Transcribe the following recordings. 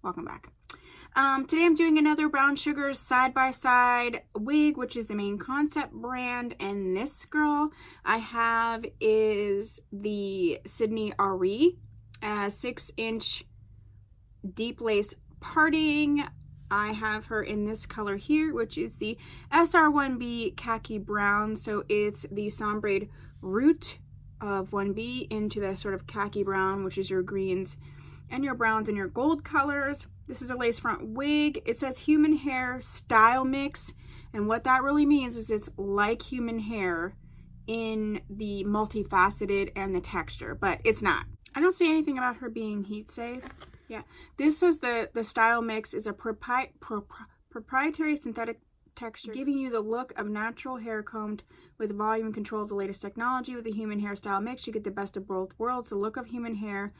Welcome back. Today I'm doing another Brown Sugar side-by-side wig, which is the main concept brand, and this girl I have is the Syndey Ari 6-inch deep lace parting. I have her in this color here, which is the SR1B khaki brown, so it's the sombre root of 1B into the sort of khaki brown, which is your greens and your browns and your gold colors. This is a lace front wig. It says human hair style mix, and what that really means is it's like human hair in the multifaceted and the texture, but it's not. I don't see anything about her being heat safe. Yeah, this says the style mix is a proprietary synthetic texture, giving you the look of natural hair combed with volume and control of the latest technology. With the human hairstyle mix, you get the best of both worlds, the look of human hair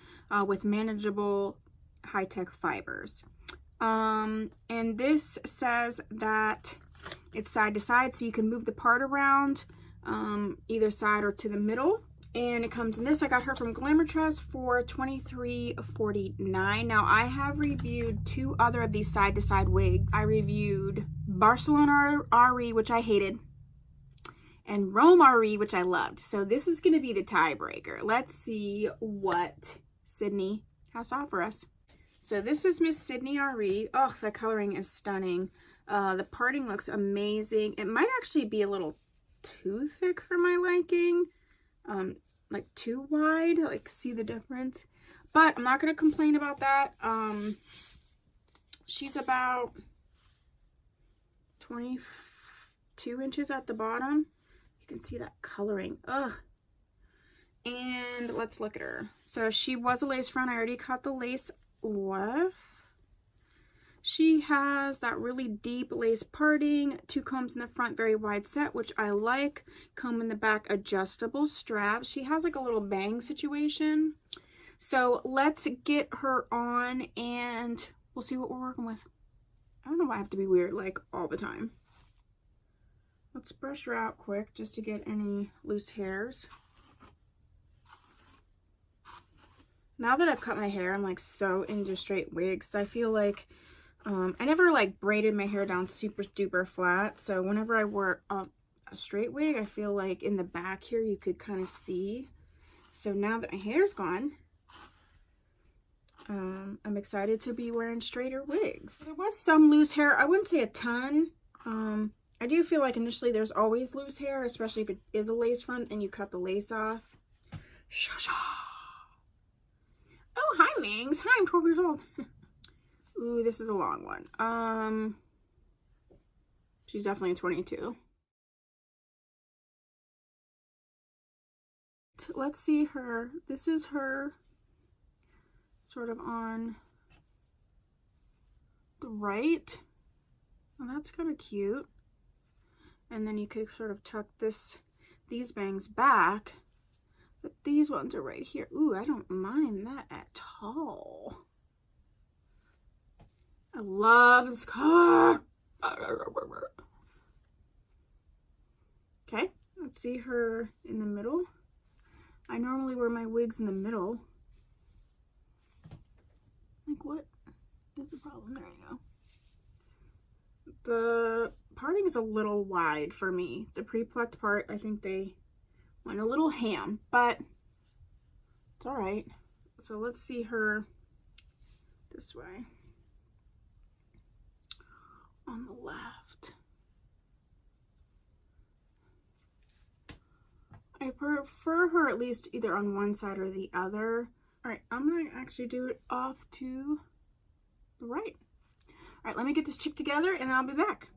with manageable high-tech fibers. And this says that it's side to side, so you can move the part around either side or to the middle. And it comes in this. I got her from Glamourtress for $23.49. Now, I have reviewed two other of these side-to-side wigs. I reviewed Barcelona Ari, which I hated, and Rome Ari, which I loved. So this is going to be the tiebreaker. Let's see what Syndey has to offer us. So this is Miss Syndey Ari. Oh, the coloring is stunning. The parting looks amazing. It might actually be a little too thick for my liking. Like too wide, like see the difference, but I'm not going to complain about that. She's about 22 inches at the bottom. You can see that coloring. Ugh. And let's look at her. So she was a lace front. I already cut the lace off. She has that really deep lace parting, two combs in the front, very wide set, which I like. Comb in the back, adjustable straps. She has like a little bang situation. So let's get her on and we'll see what we're working with. I don't know why I have to be weird like all the time. Let's brush her out quick just to get any loose hairs. Now that I've cut my hair, I'm like so into straight wigs. I feel like I never like braided my hair down super duper flat, so whenever I wore a straight wig, I feel like in the back here you could kind of see. So now that my hair's gone, I'm excited to be wearing straighter wigs. There was some loose hair. I wouldn't say a ton. I do feel like initially there's always loose hair, especially if it is a lace front and you cut the lace off. Shasha. Oh, hi Mings. Hi, I'm 12 years old. Ooh, this is a long one. She's definitely 22. Let's see her. This is her sort of on the right. Oh, that's kind of cute. And then you could sort of tuck these bangs back. But these ones are right here. Ooh, I don't mind that at all. I love this car. Okay, let's see her in the middle. I normally wear my wigs in the middle. Like, what is the problem? There you go. The parting is a little wide for me. The pre-plucked part, I think they went a little ham, but it's all right. So let's see her this way. On the left. I prefer her at least either on one side or the other. All right, I'm gonna actually do it off to the right. All right, let me get this chick together and I'll be back.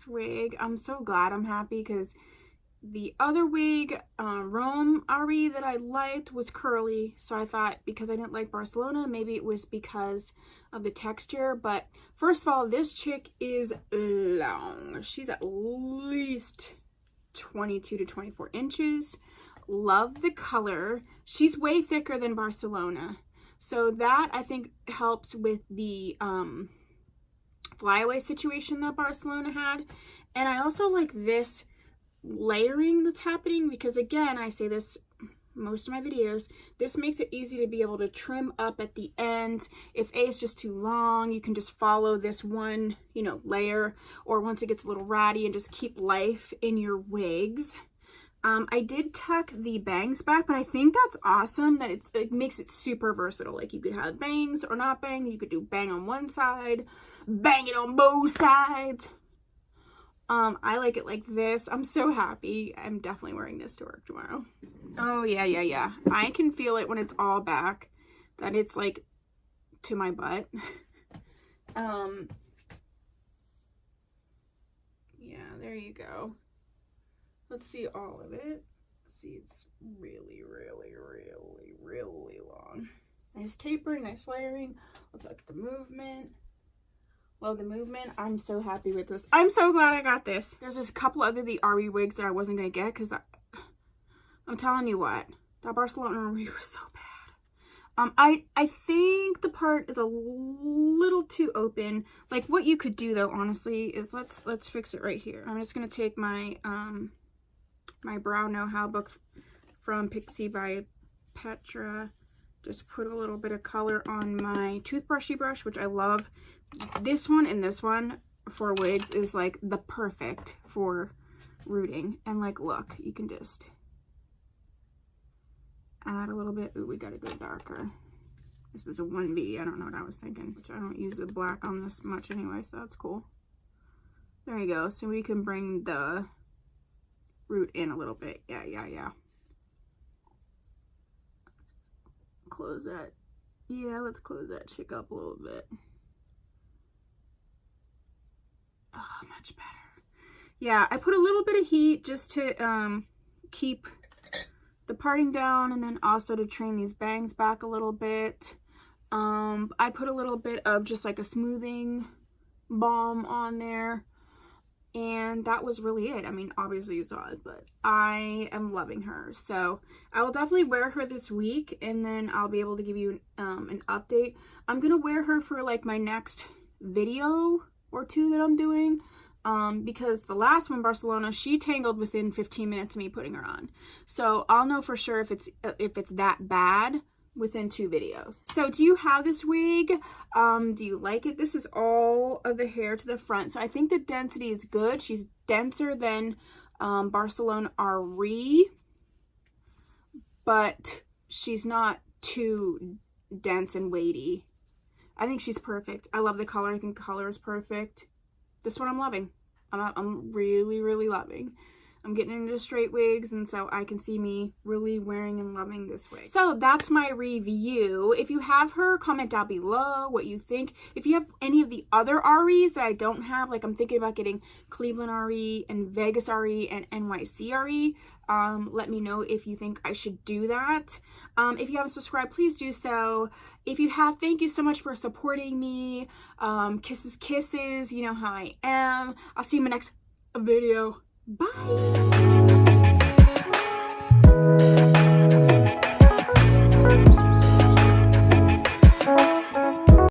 wig. I'm so glad I'm happy because the other wig, Rome Ari, that I liked was curly. So I thought because I didn't like Barcelona, maybe it was because of the texture. But first of all, this chick is long. She's at least 22 to 24 inches. Love the color. She's way thicker than Barcelona. So that I think helps with the flyaway situation that Barcelona had. And I also like this layering that's happening because, again, I say this most of my videos, this makes it easy to be able to trim up at the end. If A is just too long, you can just follow this one, you know, layer, or once it gets a little ratty, and just keep life in your wigs. I did tuck the bangs back, but I think that's awesome that it makes it super versatile. Like, you could have bangs or not bang. You could do bang on one side, bang it on both sides. I like it like this. I'm so happy. I'm definitely wearing this to work tomorrow. Oh, yeah. I can feel it when it's all back, that it's like to my butt. Yeah, there you go. Let's see all of it. See, it's really, really, really, really long. Nice tapering, nice layering. Let's look at the movement. Love the movement. I'm so happy with this. I'm so glad I got this. There's just a couple other the ARI wigs that I wasn't going to get because I'm telling you what, that Barcelona wig was so bad. I think the part is a little too open. Like, what you could do though, honestly, is let's fix it right here. I'm just going to take my my Brow Know-How book from Pixie by Petra. Just put a little bit of color on my toothbrushy brush, which I love. This one and this one for wigs is like the perfect for rooting. And like, look, you can just add a little bit. Ooh, we gotta go darker. This is a 1B. I don't know what I was thinking, which I don't use the black on this much anyway, so that's cool. There you go. So we can bring the root in a little bit. Yeah. Close that. Yeah, let's close that chick up a little bit. Oh, much better. Yeah, I put a little bit of heat just to keep the parting down, and then also to train these bangs back a little bit. I put a little bit of just like a smoothing balm on there, and that was really it. I mean, obviously you saw it, but I am loving her. So I will definitely wear her this week, and then I'll be able to give you an update. I'm gonna wear her for like my next video or two that I'm doing, because the last one, Barcelona, she tangled within 15 minutes of me putting her on. So I'll know for sure if it's that bad within 2 videos. So do you have this wig? Do you like it? This is all of the hair to the front. So I think the density is good. She's denser than Barcelona Ari, but she's not too dense and weighty. I think she's perfect. I love the color. I think the color is perfect. This one I'm loving. I'm really, really loving. I'm getting into straight wigs, and so I can see me really wearing and loving this wig. So that's my review. If you have her, comment down below what you think. If you have any of the other Aris that I don't have, like I'm thinking about getting Cleveland Ari and Vegas Ari and NYC Ari, let me know if you think I should do that. If you haven't subscribed, please do so. If you have, thank you so much for supporting me. Kisses, you know how I am. I'll see you in my next video. Bye.